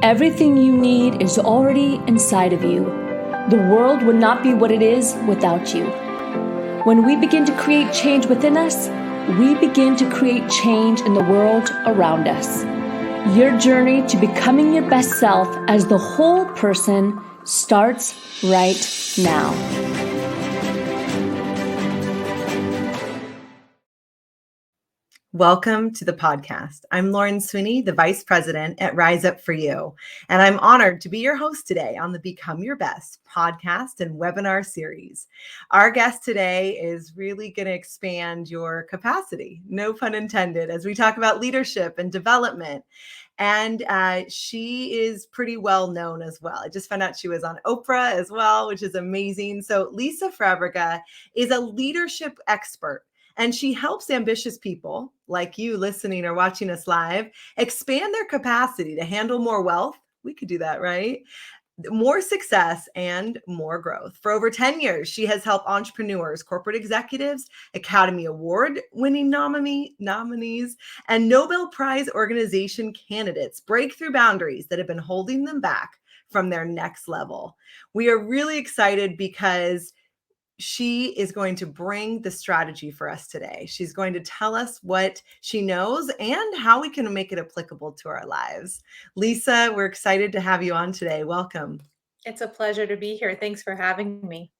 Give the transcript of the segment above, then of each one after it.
Everything you need is already inside of you. The world would not be what it is without you. When we begin to create change within us, we begin to create change in the world around us. Your journey to becoming your best self as the whole person starts right now. Welcome to the podcast. I'm Lauren Sweeney, the Vice President at RISEUPFORYOU, and I'm honored to be your host today on the Become Your Best podcast and webinar series. Our guest today is really going to expand your capacity, no pun intended, as we talk about leadership and development. And she is pretty well known as well. I just found out she was on Oprah as well, which is amazing. So Lisa Fabrega is a leadership expert. And she helps ambitious people like you listening or watching us live expand their capacity to handle more wealth. We could do that, right? More success and more growth. For over 10 years, she has helped entrepreneurs, corporate executives, Academy Award winning nominees, and Nobel Prize organization candidates break through boundaries that have been holding them back from their next level. We are really excited because she is going to bring the strategy for us today. She's going to tell us what she knows and how we can make it applicable to our lives. Lisa, we're excited to have you on today. Welcome. It's a pleasure to be here. Thanks for having me.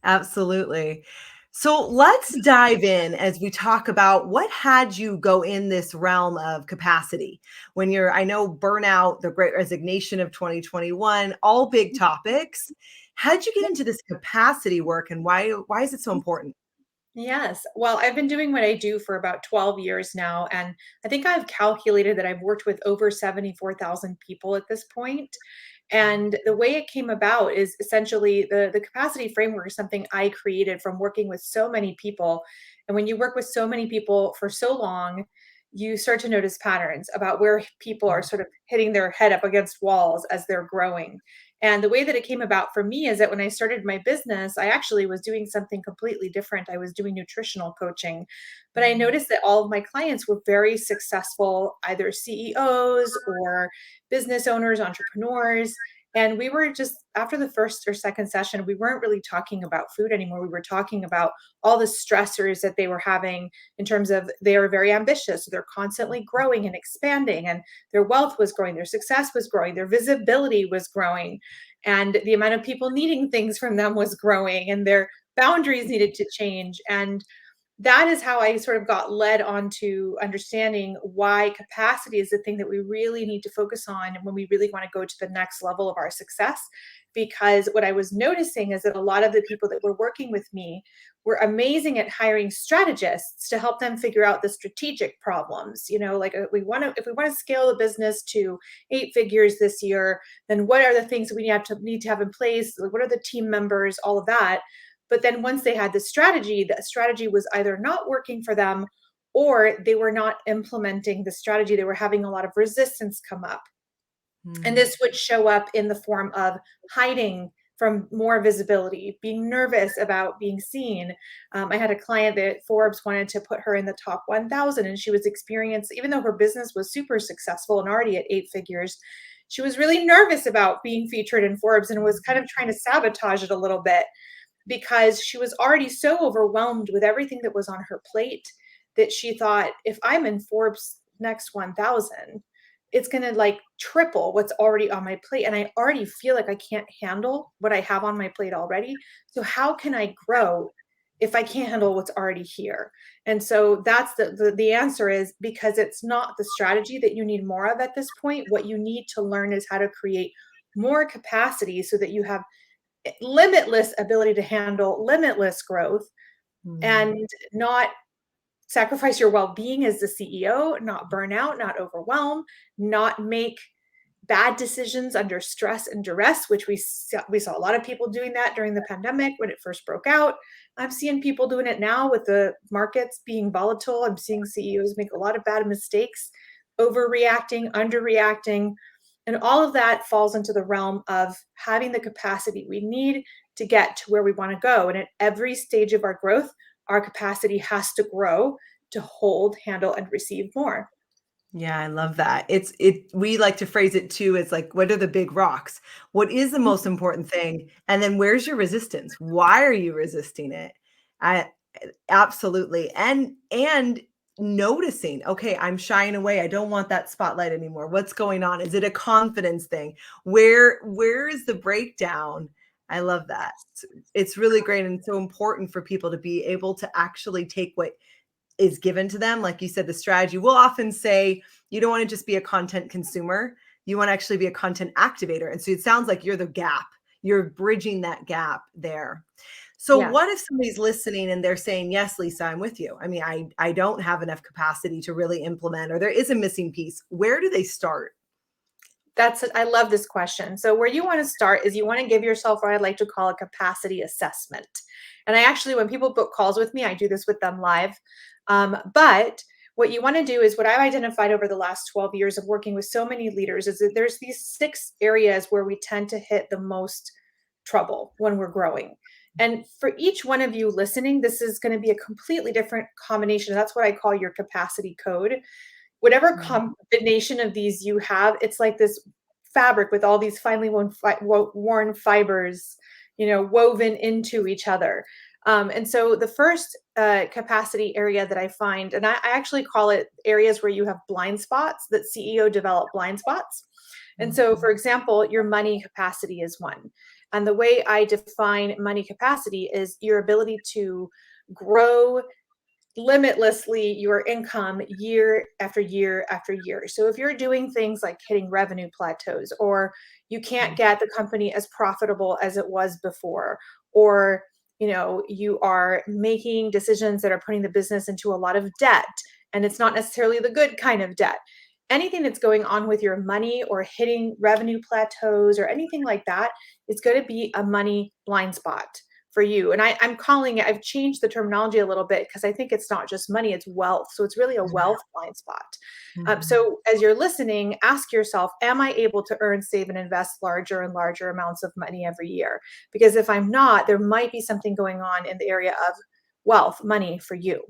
Absolutely. So let's dive in as we talk about what had you go in this realm of capacity when I know burnout, the great resignation of 2021, all big topics. How'd you get into this capacity work and why is it so important? Yes. Well, I've been doing what I do for about 12 years now. And I think I've calculated that I've worked with over 74,000 people at this point. And the way it came about is essentially the capacity framework is something I created from working with so many people. And when you work with so many people for so long, you start to notice patterns about where people are sort of hitting their head up against walls as they're growing. And the way that it came about for me is that when I started my business, I actually was doing something completely different. I was doing nutritional coaching, but I noticed that all of my clients were very successful, either CEOs or business owners, entrepreneurs. And we were just, after the first or second session, we weren't really talking about food anymore. We were talking about all the stressors that they were having in terms of they are very ambitious. So they're constantly growing and expanding, and their wealth was growing, their success was growing, their visibility was growing, and the amount of people needing things from them was growing, and their boundaries needed to change. And that is how I sort of got led on to understanding why capacity is the thing that we really need to focus on when we really want to go to the next level of our success. Because what I was noticing is that a lot of the people that were working with me were amazing at hiring strategists to help them figure out the strategic problems. You know, like if we want to scale the business to 8 figures this year, then what are the things that we need to have in place? Like, what are the team members? All of that. But then once they had the strategy was either not working for them or they were not implementing the strategy. They were having a lot of resistance come up. And this would show up in the form of hiding from more visibility, being nervous about being seen. I had a client that Forbes wanted to put her in the top 1,000, and she was experiencing, even though her business was super successful and already at 8 figures, she was really nervous about being featured in Forbes and was kind of trying to sabotage it a little bit, because she was already so overwhelmed with everything that was on her plate that she thought, if I'm in Forbes next 1,000, it's going to like triple what's already on my plate. And I already feel like I can't handle what I have on my plate already. So how can I grow if I can't handle what's already here? And so that's the answer is because it's not the strategy that you need more of at this point. What you need to learn is how to create more capacity so that you have limitless ability to handle limitless growth and not sacrifice your well-being as the CEO, not burn out, not overwhelm, not make bad decisions under stress and duress, which we saw a lot of people doing that during the pandemic when it first broke out. I'm seeing people doing it now with the markets being volatile. I'm seeing CEOs make a lot of bad mistakes, overreacting, underreacting. And all of that falls into the realm of having the capacity we need to get to where we want to go. And at every stage of our growth, our capacity has to grow to hold, handle, and receive more. Yeah, I love that. We like to phrase it too as like, what are the big rocks? What is the most important thing? And then where's your resistance? Why are you resisting it? I absolutely. And noticing, okay, I'm shying away. I don't want that spotlight anymore. What's going on? Is it a confidence thing? Where is the breakdown? I love that. It's really great and so important for people to be able to actually take what is given to them. Like you said, the strategy, we'll often say you don't want to just be a content consumer. You want to actually be a content activator. And so it sounds like you're the gap. You're bridging that gap there. So Yeah. what if somebody's listening and they're saying, yes, Lisa, I'm with you. I mean, I don't have enough capacity to really implement, or there is a missing piece. Where do they start? I love this question. So where you want to start is you want to give yourself what I like to call a capacity assessment. And I actually, when people book calls with me, I do this with them live. But what you want to do is what I've identified over the last 12 years of working with so many leaders is that there's these 6 areas where we tend to hit the most trouble when we're growing. And for each one of you listening, this is going to be a completely different combination. That's what I call your capacity code. Whatever combination of these you have, it's like this fabric with all these finely worn fibers, woven into each other. And so the first capacity area that I find, and I actually call it areas where you have blind spots, that CEO develop blind spots. And so, for example, your money capacity is one. And the way I define money capacity is your ability to grow limitlessly your income year after year after year. So if you're doing things like hitting revenue plateaus, or you can't get the company as profitable as it was before, or you are making decisions that are putting the business into a lot of debt, and it's not necessarily the good kind of debt. Anything that's going on with your money or hitting revenue plateaus or anything like that is going to be a money blind spot for you. And I'm calling it, I've changed the terminology a little bit because I think it's not just money, it's wealth. So it's really a wealth blind spot. So as you're listening, ask yourself, am I able to earn, save, and invest larger and larger amounts of money every year? Because if I'm not, there might be something going on in the area of wealth, money for you.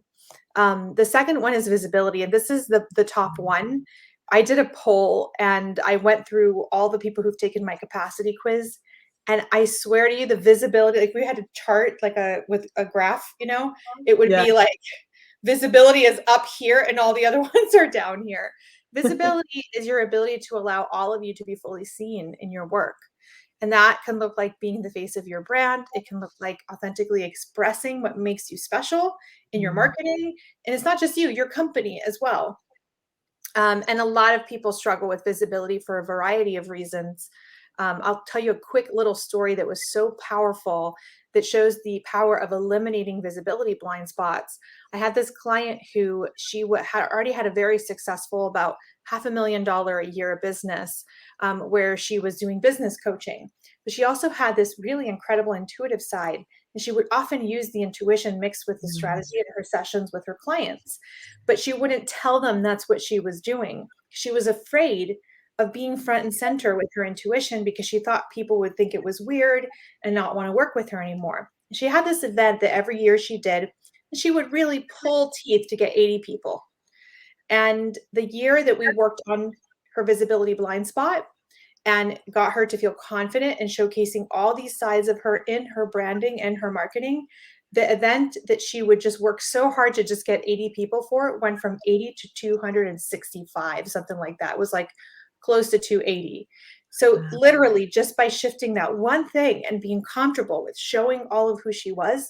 The second one is visibility. And this is the top one. I did a poll and I went through all the people who've taken my capacity quiz. And I swear to you, the visibility, like we had a chart, with a graph, it would Yeah. be like visibility is up here and all the other ones are down here. Visibility is your ability to allow all of you to be fully seen in your work. And that can look like being the face of your brand. It can look like authentically expressing what makes you special in your marketing. And it's not just you, your company as well. And a lot of people struggle with visibility for a variety of reasons. I'll tell you a quick little story that was so powerful that shows the power of eliminating visibility blind spots. I had this client who had already had a very successful, about $500,000 a year business, where she was doing business coaching. But she also had this really incredible intuitive side. And she would often use the intuition mixed with the strategy in her sessions with her clients. But she wouldn't tell them that's what she was doing. She was afraid of being front and center with her intuition because she thought people would think it was weird and not want to work with her anymore. She had this event that every year she did, and she would really pull teeth to get 80 people. And the year that we worked on her visibility blind spot and got her to feel confident in showcasing all these sides of her in her branding and her marketing, the event that she would just work so hard to just get 80 people for it went from 80 to 265, something like that. It was like close to 280. So literally just by shifting that one thing and being comfortable with showing all of who she was,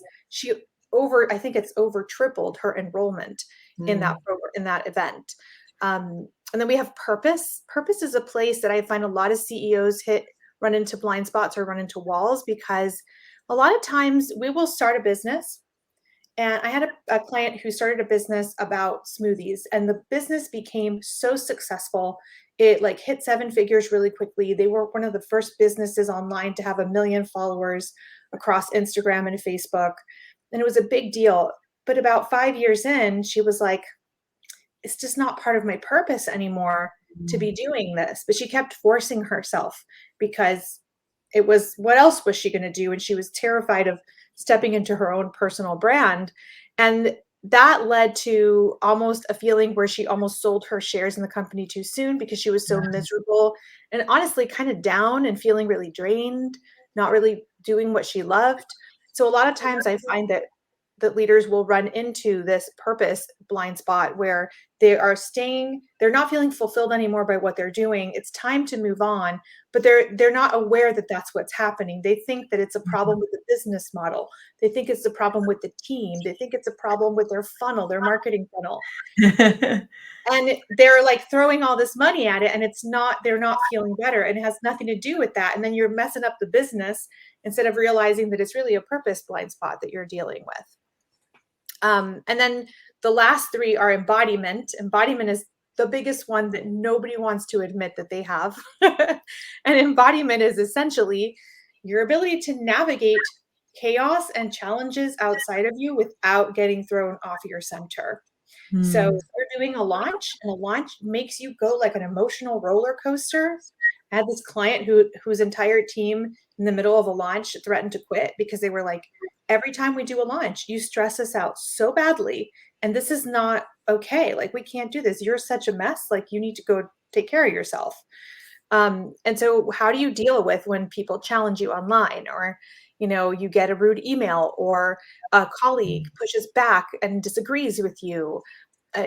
I think it's over tripled her enrollment in that program, in that event. And then we have purpose. Purpose is a place that I find a lot of CEOs run into blind spots or run into walls, because a lot of times we will start a business. And I had a client who started a business about smoothies, and the business became so successful. It hit 7 figures really quickly. They were one of the first businesses online to have 1 million followers across Instagram and Facebook. And it was a big deal. But about 5 years in, she was like, it's just not part of my purpose anymore to be doing this. But she kept forcing herself because what else was she going to do? And she was terrified of stepping into her own personal brand. And that led to almost a feeling where she almost sold her shares in the company too soon because she was so miserable and honestly kind of down and feeling really drained, not really doing what she loved. So a lot of times I find that leaders will run into this purpose blind spot where they're not feeling fulfilled anymore by what they're doing. It's time to move on, but they're not aware that that's what's happening. They think that it's a problem with the business model. They think it's a problem with the team. They think it's a problem with their funnel, their marketing funnel. And they're like throwing all this money at it, and they're not feeling better, and it has nothing to do with that. And then you're messing up the business instead of realizing that it's really a purpose blind spot that you're dealing with. And then the last three are embodiment. Embodiment is the biggest one that nobody wants to admit that they have. And embodiment is essentially your ability to navigate chaos and challenges outside of you without getting thrown off your center. So you're doing a launch, and a launch makes you go like an emotional roller coaster. I had this client whose entire team in the middle of a launch threatened to quit because they were like, every time we do a launch, you stress us out so badly. And this is not okay. Like, we can't do this. You're such a mess. Like, you need to go take care of yourself. And so how do you deal with when people challenge you online, or, you get a rude email, or a colleague pushes back and disagrees with you?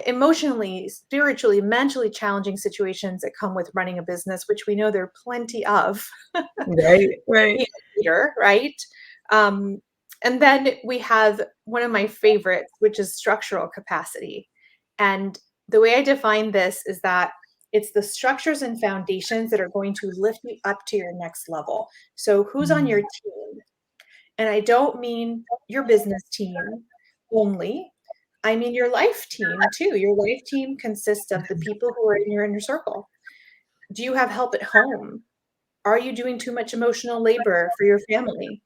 Emotionally, spiritually, mentally challenging situations that come with running a business, which we know there are plenty of. Right. Here, right? And then we have one of my favorites, which is structural capacity. And the way I define this is that it's the structures and foundations that are going to lift you up to your next level. So who's on your team? And I don't mean your business team only. I mean your life team too. Your life team consists of the people who are in your inner circle. Do you have help at home? Are you doing too much emotional labor for your family?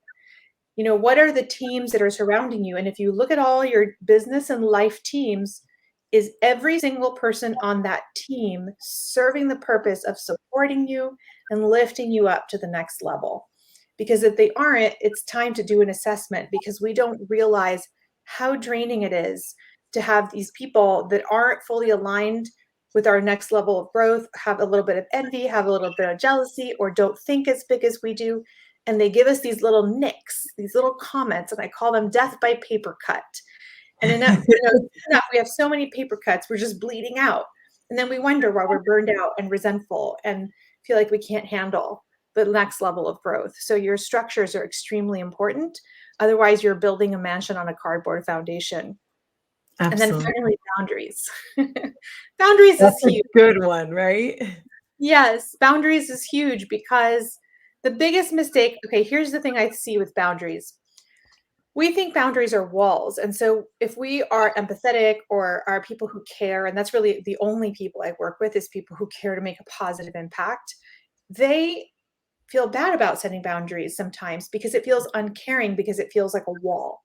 What are the teams that are surrounding you? And if you look at all your business and life teams, is every single person on that team serving the purpose of supporting you and lifting you up to the next level? Because if they aren't, it's time to do an assessment, because we don't realize how draining it is to have these people that aren't fully aligned with our next level of growth, have a little bit of envy, have a little bit of jealousy, or don't think as big as we do. And they give us these little nicks, these little comments, and I call them death by paper cut. And enough, we have so many paper cuts, we're just bleeding out. And then we wonder why we're burned out and resentful and feel like we can't handle the next level of growth. So your structures are extremely important. Otherwise, you're building a mansion on a cardboard foundation. Absolutely. And then finally, boundaries. Boundaries That's is huge. a good one, right? Yes, boundaries is huge, because the biggest mistake, okay, here's the thing I see with boundaries. We think boundaries are walls. And so if we are empathetic or are people who care, and that's really the only people I work with is people who care to make a positive impact, they feel bad about setting boundaries sometimes because it feels uncaring, because it feels like a wall.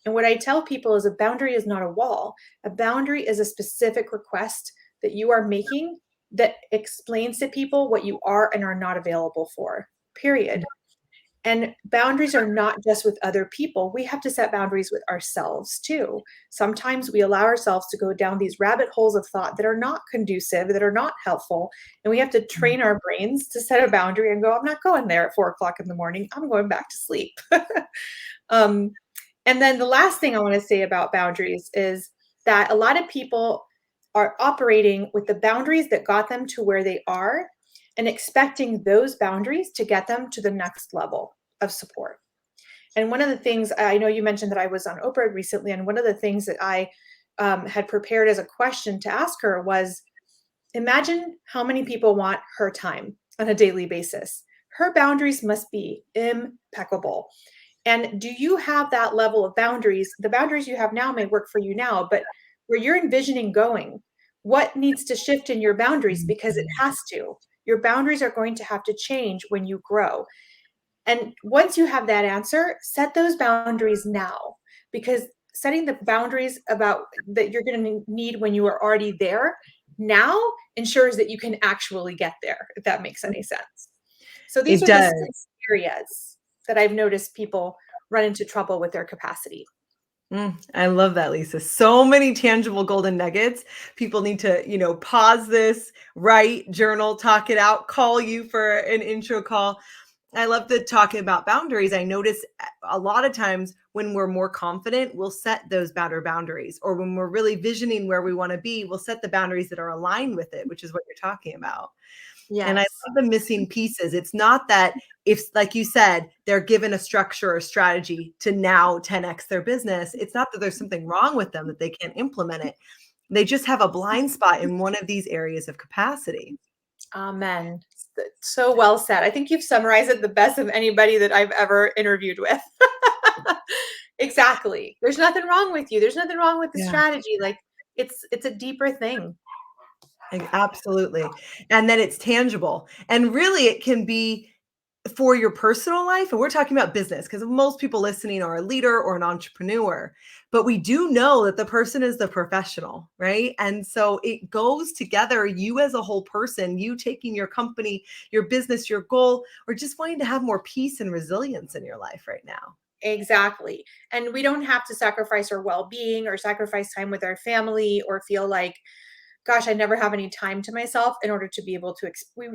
And what I tell people is a boundary is not a wall. A boundary is a specific request that you are making that explains to people what you are and are not available for, period. And boundaries are not just with other people. We have to set boundaries with ourselves too. Sometimes we allow ourselves to go down these rabbit holes of thought that are not conducive, that are not helpful. And we have to train our brains to set a boundary and go, I'm not going there at 4:00 in the morning. I'm going back to sleep. And then the last thing I want to say about boundaries is that a lot of people are operating with the boundaries that got them to where they are and expecting those boundaries to get them to the next level of support. And one of the things, I know you mentioned that I was on Oprah recently, and one of the things that I had prepared as a question to ask her was, imagine how many people want her time on a daily basis. Her boundaries must be impeccable. And do you have that level of boundaries? The boundaries you have now may work for you now, but where you're envisioning going, what needs to shift in your boundaries? Because it has to. Your boundaries are going to have to change when you grow. And once you have that answer, set those boundaries now, because setting the boundaries about that you're going to need when you are already there now ensures that you can actually get there, if that makes any sense. So these are the areas that I've noticed people run into trouble with their capacity. I love that, Lisa. So many tangible golden nuggets. People need to, pause this, write, journal, talk it out, call you for an intro call. I love the talking about boundaries. I notice a lot of times when we're more confident, we'll set those better boundaries. Or when we're really visioning where we want to be, we'll set the boundaries that are aligned with it, which is what you're talking about. And I Yes. love the missing pieces. It's not that if, like you said, they're given a structure or strategy to now 10x their business, it's not that there's something wrong with them that they can't implement it. They just have a blind spot in one of these areas of capacity. Amen. So well said. I think you've summarized it the best of anybody that I've ever interviewed with. Exactly. There's nothing wrong with you. There's nothing wrong with the Yeah. strategy. Like it's a deeper thing. Absolutely. And then it's tangible. And really, it can be for your personal life. And we're talking about business because most people listening are a leader or an entrepreneur. But we do know that the person is the professional, right? And so it goes together, you as a whole person, you taking your company, your business, your goal, or just wanting to have more peace and resilience in your life right now. Exactly. And we don't have to sacrifice our well-being or sacrifice time with our family or feel like, gosh, I never have any time to myself in order to be able to,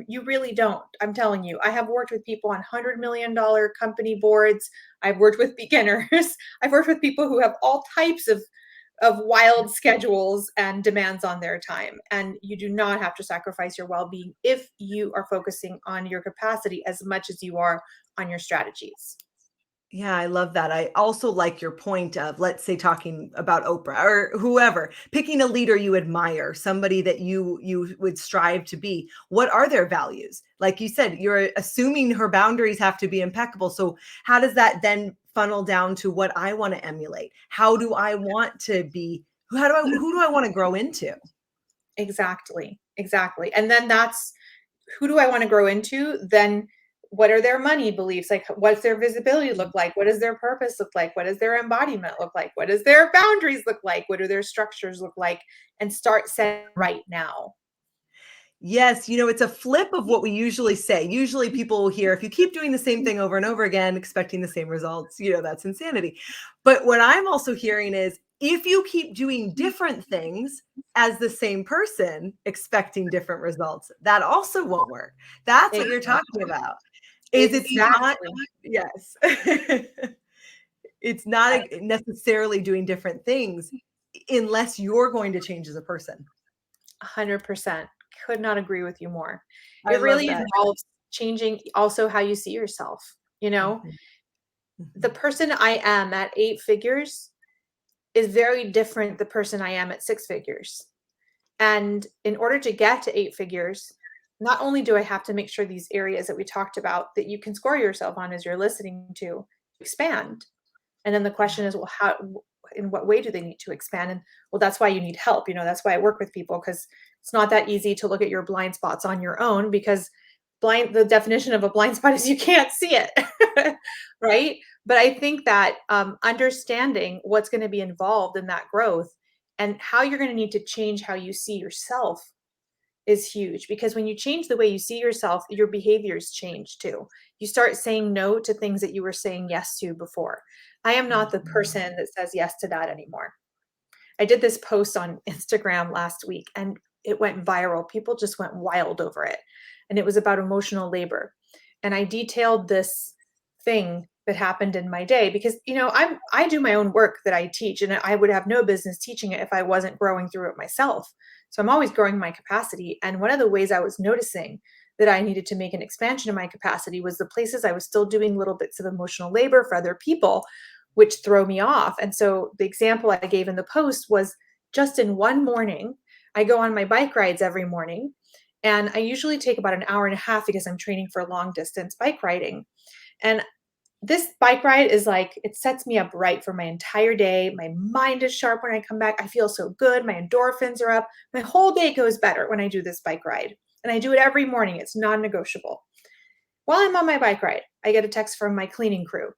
you really don't. I'm telling you, I have worked with people on $100 million company boards. I've worked with beginners. I've worked with people who have all types of wild schedules and demands on their time. And you do not have to sacrifice your well-being if you are focusing on your capacity as much as you are on your strategies. Yeah, I love that. I also like your point of, let's say, talking about Oprah or whoever, picking a leader you admire, somebody that you would strive to be. What are their values? Like you said, you're assuming her boundaries have to be impeccable. So how does that then funnel down to what I want to emulate? How do I want to be? Who do I want to grow into? Exactly. Exactly. And then that's who do I want to grow into? Then what are their money beliefs? Like, what's their visibility look like? What does their purpose look like? What does their embodiment look like? What does their boundaries look like? What do their structures look like? And start setting right now. Yes, it's a flip of what we usually say. Usually people will hear, if you keep doing the same thing over and over again, expecting the same results, that's insanity. But what I'm also hearing is, if you keep doing different things as the same person, expecting different results, that also won't work. That's what you're talking about. Is it's not, Exactly. yes. It's not necessarily doing different things unless you're going to change as a person. 100%. Could not agree with you more. I It love really that. involves changing also how you see yourself. Mhm. The Mhm. person I am at 8 figures is very different the person I am at 6 figures. And in order to get to 8 figures, not only do I have to make sure these areas that we talked about that you can score yourself on as you're listening to expand. And then the question is, well, in what way do they need to expand? And well, that's why you need help. That's why I work with people, because it's not that easy to look at your blind spots on your own, because the definition of a blind spot is you can't see it. Right. But I think that understanding what's going to be involved in that growth and how you're going to need to change how you see yourself is huge, because when you change the way you see yourself, your behaviors change too. You start saying no to things that you were saying yes to before. I am not the person that says yes to that anymore. I did this post on Instagram last week and it went viral. People just went wild over it. And it was about emotional labor. And I detailed this thing that happened in my day because, I do my own work that I teach, and I would have no business teaching it if I wasn't growing through it myself. So I'm always growing my capacity. And one of the ways I was noticing that I needed to make an expansion in my capacity was the places I was still doing little bits of emotional labor for other people, which throw me off. And so the example I gave in the post was just in one morning, I go on my bike rides every morning. And I usually take about an hour and a half because I'm training for long distance bike riding. And this bike ride is like, it sets me up right for my entire day. My mind is sharp when I come back. I feel so good. My endorphins are up. My whole day goes better when I do this bike ride. And I do it every morning. It's non-negotiable. While I'm on my bike ride, I get a text from my cleaning crew.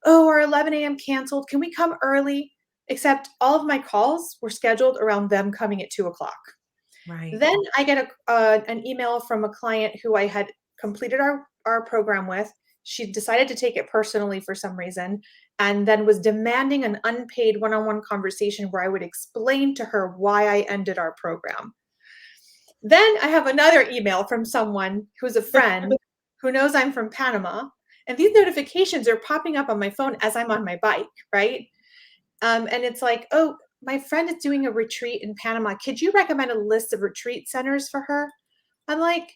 Oh, our 11 a.m. canceled. Can we come early? Except all of my calls were scheduled around them coming at 2 o'clock. Right. Then I get an email from a client who I had completed our program with. She decided to take it personally for some reason. and then was demanding an unpaid one-on-one conversation where I would explain to her why I ended our program. Then I have another email from someone who's a friend who knows I'm from Panama, and these notifications are popping up on my phone as I'm on my bike, right? And it's like, oh, my friend is doing a retreat in Panama. Could you recommend a list of retreat centers for her? I'm like,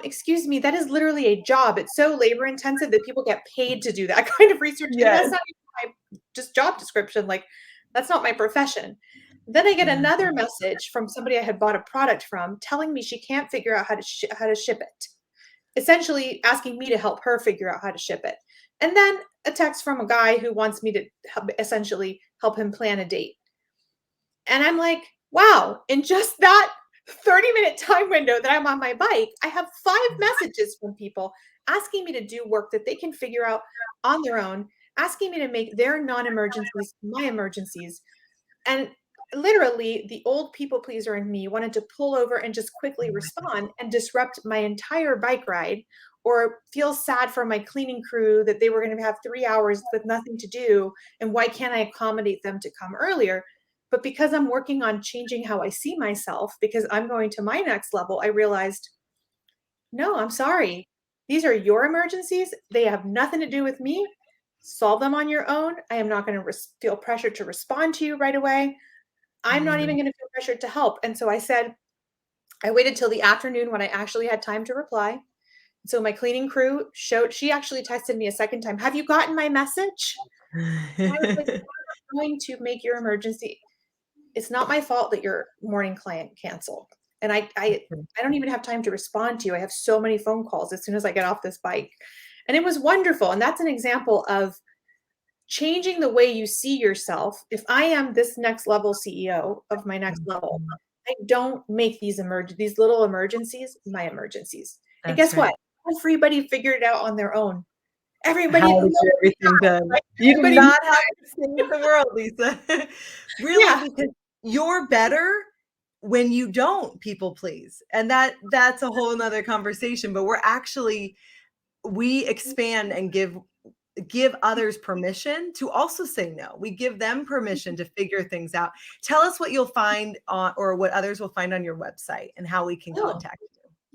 excuse me, that is literally a job. It's so labor intensive that people get paid to do that kind of research. And that's Yes. not even my just job description. Like, that's not my profession. Then I get another message from somebody I had bought a product from telling me she can't figure out how to ship it, essentially asking me to help her figure out how to ship it. And then a text from a guy who wants me to essentially help him plan a date. And I'm like, wow, in just that 30-minute time window that I'm on my bike, I have 5 messages from people asking me to do work that they can figure out on their own, asking me to make their non-emergencies my emergencies. And literally, the old people pleaser in me wanted to pull over and just quickly respond and disrupt my entire bike ride, or feel sad for my cleaning crew that they were going to have 3 hours with nothing to do. And why can't I accommodate them to come earlier? But because I'm working on changing how I see myself, because I'm going to my next level, I realized, no, I'm sorry. These are your emergencies. They have nothing to do with me. Solve them on your own. I am not going to feel pressure to respond to you right away. I'm not even going to feel pressured to help. And so I said, I waited till the afternoon when I actually had time to reply. So my cleaning crew she actually texted me a second time, have you gotten my message? And I was like, I'm going to make your emergency. It's not my fault that your morning client canceled. And I don't even have time to respond to you. I have so many phone calls as soon as I get off this bike. And it was wonderful. And that's an example of changing the way you see yourself. If I am this next level CEO of my next level, I don't make these little emergencies my emergencies. And guess what? Everybody figured it out on their own. Everybody How to get everything done. right? You do Everybody not have to save the world, Lisa. Really, Yeah. because you're better when you don't people please. And that's a whole nother conversation. But we expand and give others permission to also say no. We give them permission to figure things out. Tell us what you'll find on, or what others will find on your website, and how we can contact you.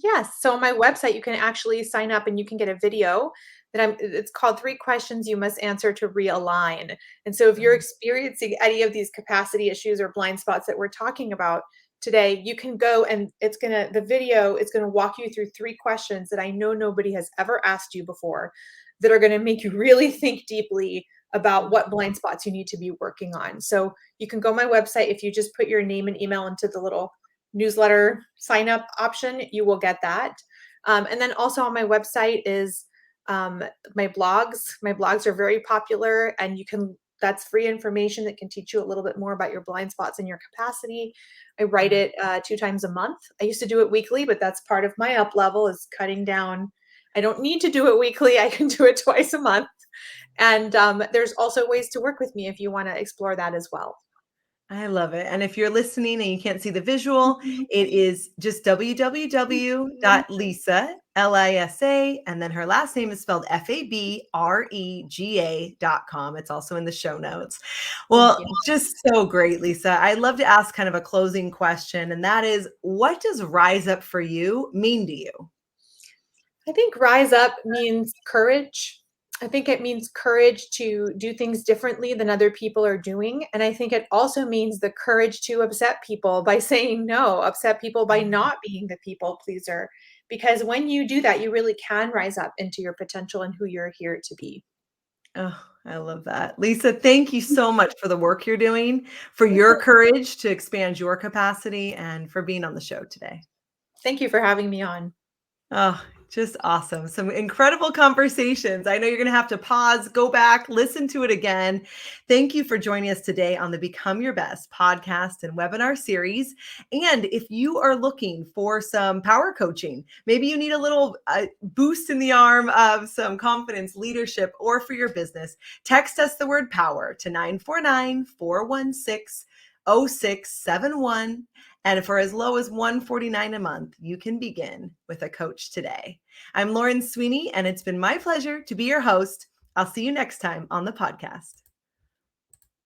Yes. So on my website, you can actually sign up and you can get a video it's called 3 Questions You Must Answer to Realign. And so if you're experiencing any of these capacity issues or blind spots that we're talking about today, you can go and the video is going to walk you through 3 questions that I know nobody has ever asked you before, that are going to make you really think deeply about what blind spots you need to be working on. So you can go my website. If you just put your name and email into the little newsletter sign up option, you will get that. And then also on my website is my blogs. My blogs are very popular, and that's free information that can teach you a little bit more about your blind spots and your capacity. I write it 2 times a month. I used to do it weekly, but that's part of my up level, is cutting down. I don't need to do it weekly. I can do it twice a month. And there's also ways to work with me if you want to explore that as well. I love it. And if you're listening and you can't see the visual, it is just www.lisa, Lisa, and then her last name is spelled Fabrega.com. It's also in the show notes. Well, just so great, Lisa. I'd love to ask kind of a closing question, and that is, what does Rise Up for You mean to you? I think rise up means courage. I think it means courage to do things differently than other people are doing. And I think it also means the courage to upset people by saying no, upset people by not being the people pleaser. Because when you do that, you really can rise up into your potential and who you're here to be. Oh, I love that. Lisa, thank you so much for the work you're doing, for your courage to expand your capacity, and for being on the show today. Thank you for having me on. Oh, just awesome. Some incredible conversations. I know you're going to have to pause, go back, listen to it again. Thank you for joining us today on the Become Your Best podcast and webinar series. And if you are looking for some power coaching, maybe you need a little boost in the arm of some confidence, leadership, or for your business, text us the word power to 949-416-0671. And for as low as $149 a month, you can begin with a coach today. I'm Lauren Sweeney, and it's been my pleasure to be your host I'll see you next time on the podcast.